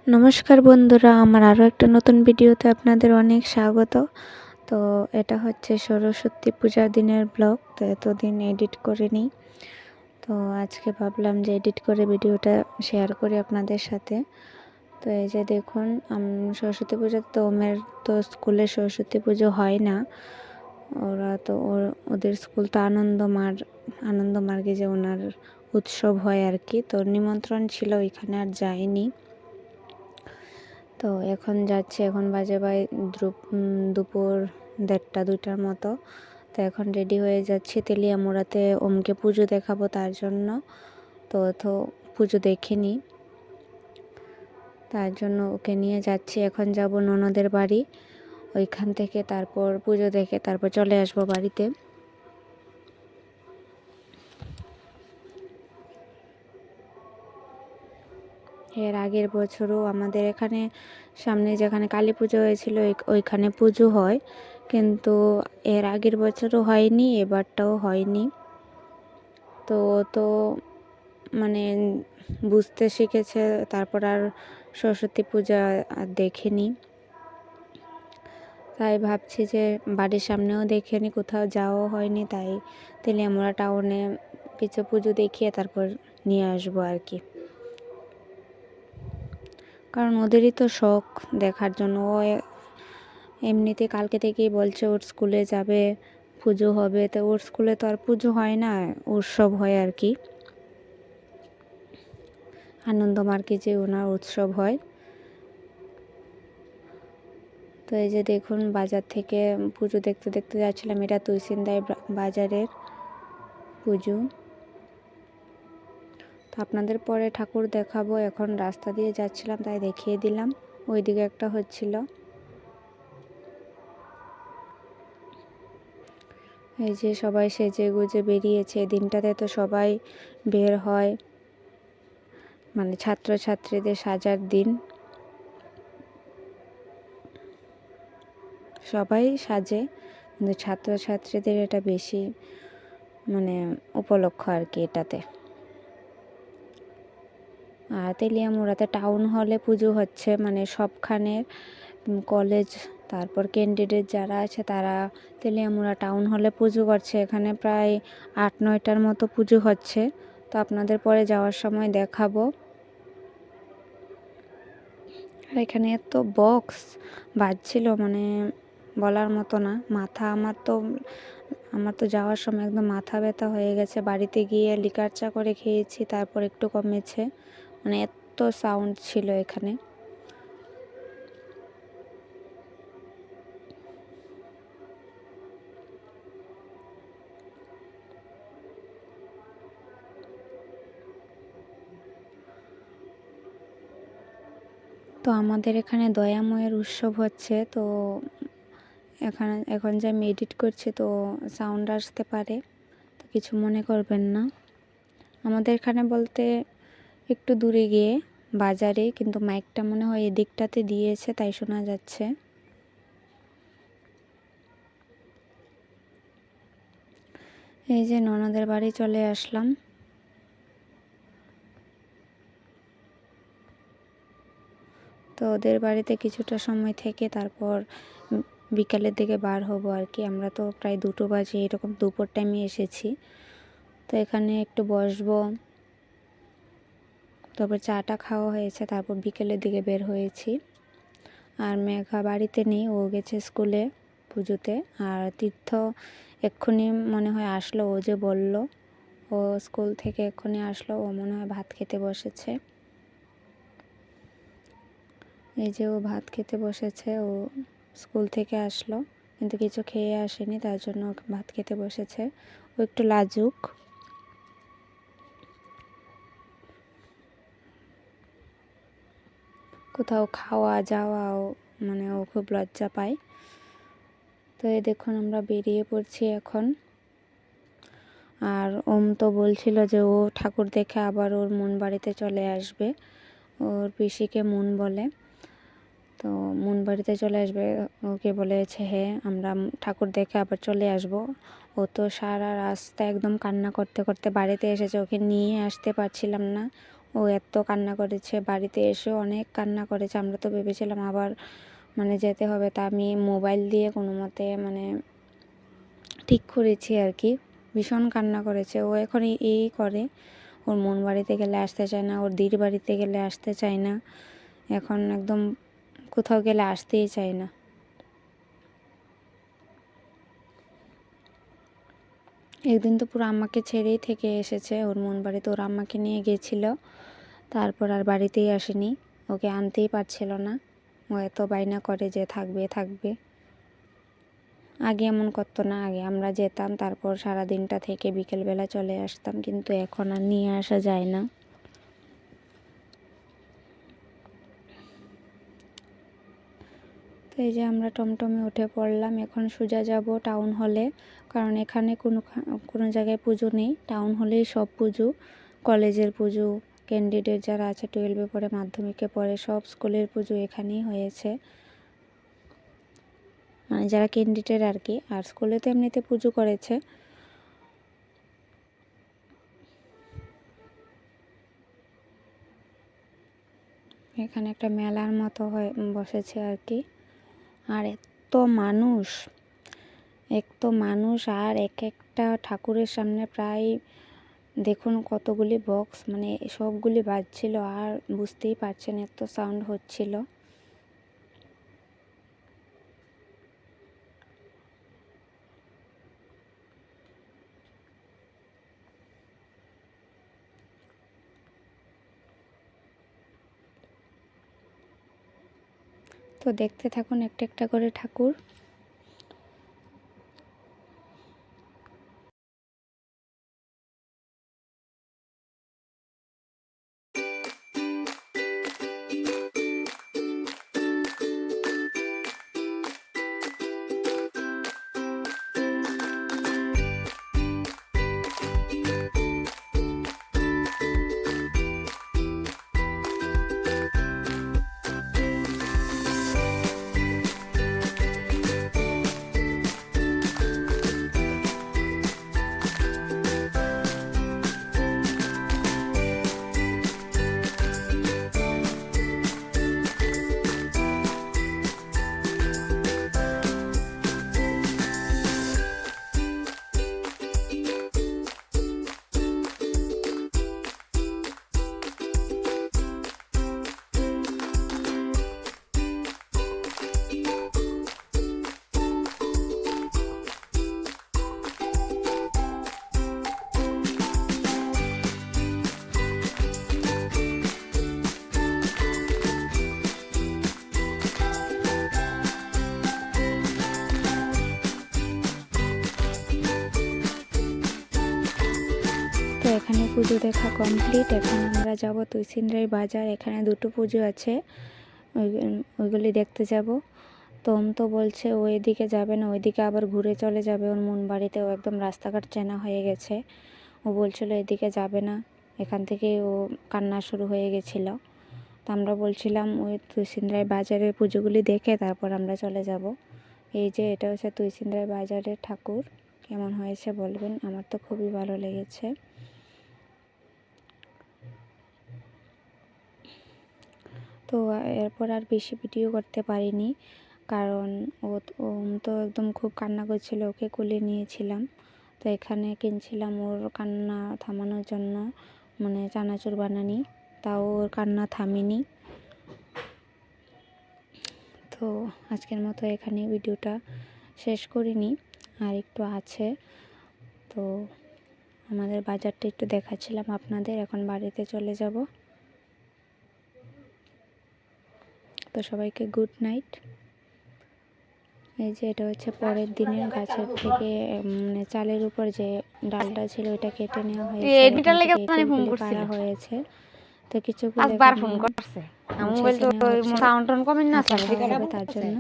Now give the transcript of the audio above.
নমস্কার বন্ধুরা, আমার আরও একটা নতুন ভিডিওতে আপনাদের অনেক স্বাগত। তো এটা হচ্ছে সরস্বতী পূজার দিনের ব্লগ। তো এতদিন এডিট করিনি, তো আজকে ভাবলাম যে এডিট করে ভিডিওটা শেয়ার করি আপনাদের সাথে। তো এই যে দেখুন, সরস্বতী পূজা তো তো স্কুলে সরস্বতী পুজো হয় না। ওরা তো ওদের স্কুল তো আনন্দমার্গে যে ওনার উৎসব হয় আর কি। তো নিমন্ত্রণ ছিল, ওইখানে আর যাইনি। তো এখন যাচ্ছি, এখন বাজে দুপুর 1:30-2টার মতো। তো এখন রেডি হয়ে যাচ্ছি, তেলিয়ামুড়াতে ওমকে পুজো দেখাবো তার জন্য। তো পুজো দেখিনি, তার জন্য ওকে নিয়ে যাচ্ছি। এখন যাব ননদের বাড়ি, ওইখান থেকে তারপর পুজো দেখে তারপর চলে আসবো বাড়িতে। এর আগের বছরও আমাদের এখানে সামনে যেখানে কালী পুজো হয়েছিল ওইখানে পুজো হয়, কিন্তু এর আগের বছরও হয়নি, এবারটাও হয়নি। তো মানে বুঝতে শিখেছে, তারপর আর সরস্বতী পূজা আর দেখেনি। তাই ভাবছি যে বাড়ির সামনেও দেখেনি, কোথাও যাওয়া হয়নি, তাই তেলিয়ামুড়া টাউনে কিছু পুজো দেখিয়ে তারপর নিয়ে আসবো আর কি। কারণ ওদেরই তো শখ দেখার জন্য। ও এমনিতে কালকে থেকেই বলছে ওর স্কুলে যাবে, পুজো হবে। তো ওর স্কুলে তো আর পুজো হয় না, উৎসব হয় আর কি। আনন্দমার্গে যে ওনার উৎসব হয়। তো এই যে দেখুন, বাজার থেকে পুজো দেখতে দেখতে যাচ্ছিলাম। এটা তুইসিন্দাই বাজারের পুজো। তো আপনাদের পরে ঠাকুর দেখাবো, এখন রাস্তা দিয়ে যাচ্ছিলাম তাই দেখিয়ে দিলাম। ওইদিকে একটা হচ্ছিল। এই যে সবাই সেজে গুজে বেরিয়েছে, দিনটাতে তো সবাই বের হয়, মানে ছাত্রছাত্রীদের সাজার দিন। সবাই সাজে, কিন্তু ছাত্রছাত্রীদের এটা বেশি মানে উপলক্ষ আর কি এটাতে। আর তেলিয়ামুড়াতে টাউন হলে পুজো হচ্ছে, মানে সবখানের কলেজ, তারপর ক্যান্ডিডেট যারা আছে তারা তেলিয়ামুড়া টাউন হলে পুজো করছে। এখানে প্রায় 8-9টার মতো পুজো হচ্ছে। তো আপনাদের পরে যাওয়ার সময় দেখাবো। আর এখানে এত বক্স বাজছিল, মানে বলার মতো না। আমার তো যাওয়ার সময় একদম মাথা ব্যথা হয়ে গেছে। বাড়িতে গিয়ে লিকার চা করে খেয়েছি, তারপর একটু কমেছে। মানে এত সাউন্ড ছিল এখানে। তো আমাদের এখানে দয়াময়ের উৎসব হচ্ছে। তো এখন যে আমি এডিট করছি, তো সাউন্ড আসতে পারে, তো কিছু মনে করবেন না। আমাদের এখানে বলতে একটু দূরে গিয়ে বাজারে, কিন্তু মাইকটা মনে হয় এদিকটাতে দিয়েছে, তাই শোনা যাচ্ছে। এই যে ননদের বাড়ি চলে আসলাম। তো ওদের বাড়িতে কিছুটা সময় থেকে তারপর বিকালের দিকে বার হব আর কি। আমরা তো প্রায় 2টো বাজে এরকম দুপুর টাইমে এসেছি। তো এখানে একটু বসবো, তারপর চাটা খাওয়া হয়েছে, তারপর বিকেলের দিকে বের হয়েছি। আর মেঘা বাড়িতে নেই, ও গেছে স্কুলে পুজোতে। আর তীর্থ এক্ষুনি মনে হয় আসলো, ও যে বলল, ও স্কুল থেকে এক্ষুনি আসলো, ও মনে হয় ভাত খেতে বসেছে। এই যে ও ভাত খেতে বসেছে, ও স্কুল থেকে আসলো কিন্তু কিছু খেয়ে আসেনি, তার জন্য ভাত খেতে বসেছে। ও একটু লাজুক। কোথাও খাওয়া যাওয়াও মানে ও খুব লজ্জা পায়। তো এই দেখুন, আমরা বেরিয়ে পড়ছি এখন। আর ওম তো বলছিল যে ও ঠাকুর দেখে আবার ওর মন বাড়িতে চলে আসবে, ওর পিসিকে মন বলে। তো মন বাড়িতে চলে আসবে, ওকে বলেছে হ্যাঁ আমরা ঠাকুর দেখে আবার চলে আসব। ও তো সারা রাস্তা একদম কান্না করতে করতে বাড়িতে এসেছে, ওকে নিয়ে আসতে পারছিলাম না। ও ও এত কান্না করেছে, বাড়িতে এসেও অনেক কান্না করেছে। আমরা তো ভেবেছিলাম আবার মানে যেতে হবে, তা আমি মোবাইল দিয়ে কোনো মতে মানে ঠিক করেছি আর কি। ভীষণ কান্না করেছে ও, এখন এই করে, ওর মন বাড়িতে গেলে আসতে চায় না, ওর দিদির বাড়িতে গেলে আসতে চায় না, এখন একদম কোথাও গেলে আসতেই চায় না। একদিন তো পুরো আম্মাকে ছেড়েই থেকে এসেছে ওর মন বাড়িতে, ওর আম্মাকে নিয়ে গেছিলো, তারপর আর বাড়িতেই আসেনি, ওকে আনতেই পারছিল না। ও এত বায়না করে যে থাকবে থাকবে। আগে এমন করতো না, আগে আমরা যেতাম, তারপর সারা দিনটা থেকে বিকেলবেলা চলে আসতাম, কিন্তু এখন আর নিয়ে আসা যায় না। তো এই যে আমরা টমটমে উঠে পড়লাম, এখন সোজা যাব টাউন হলে, কারণ এখানে কোনো জায়গায় পুজো নেই, টাউন হলেই সব পুজো, কলেজের পুজো, ক্যান্ডিডেট যারা আছে 12-এ পড়ে, মাধ্যমিকে পড়ে, সব স্কুলের পুজো এখানেই হয়েছে, মানে যারা ক্যান্ডিডেট আর কি। আর স্কুলে তো এমনিতে পুজো করেছে। এখানে একটা মেলার মতো বসেছে আর কি। আর এত মানুষ আর এক একটা ঠাকুরের সামনে প্রায় দেখুন কতগুলি বক্স, মানে সবগুলি বাজছিল, আর বুঝতেই পারছেন এত সাউন্ড হচ্ছিল। তো দেখতে থাকুন একটা একটা করে ঠাকুর। তো এখানে পুজো দেখা কমপ্লিট। এখন আমরা যাব তুইসিন্দ্রাই বাজার, এখানে দুটো পুজো আছে, ওইগুলি দেখতে যাব। তো বলছে ও এদিকে যাবে না, ওইদিকে আবার ঘুরে চলে যাবে ওর মন বাড়িতে, ও একদম রাস্তাঘাট চেনা হয়ে গেছে। ও বলছিল এদিকে যাবে না, এখান থেকে ও কান্না শুরু হয়ে গেছিলো। তো আমরা বলছিলাম ওই তুইসিন্দ্রাই বাজারের পুজোগুলি দেখে তারপর আমরা চলে যাব। এই যে এটা হচ্ছে তুইসিন্দ্রাই বাজারের ঠাকুর, কেমন হয়েছে বলবেন, আমার তো খুবই ভালো লেগেছে। তো এরপর আর বেশি ভিডিও করতে পারিনি, কারণ ও তো একদম খুব কান্না করছিল, ওকে কোলে নিয়েছিলাম। তো এখানে কিনছিলাম ওর কান্না থামানোর জন্য, মানে চানাচুর বানানি, তাও ওর কান্না থামেনি। তো আজকের মতো এখানে ভিডিওটা শেষ করিনি, আর একটু আছে। তো আমাদের বাজারটা একটু দেখাচ্ছিলাম আপনাদের, এখন বাড়িতে চলে যাব। তো সবাইকে গুড নাইট। এই যে এটা হচ্ছে পরের দিনের গাছের থেকে মানে চালের উপর যে ডালটা ছিল ওটা কেটে নেওয়া হয়েছে, তো কিছু তার জন্য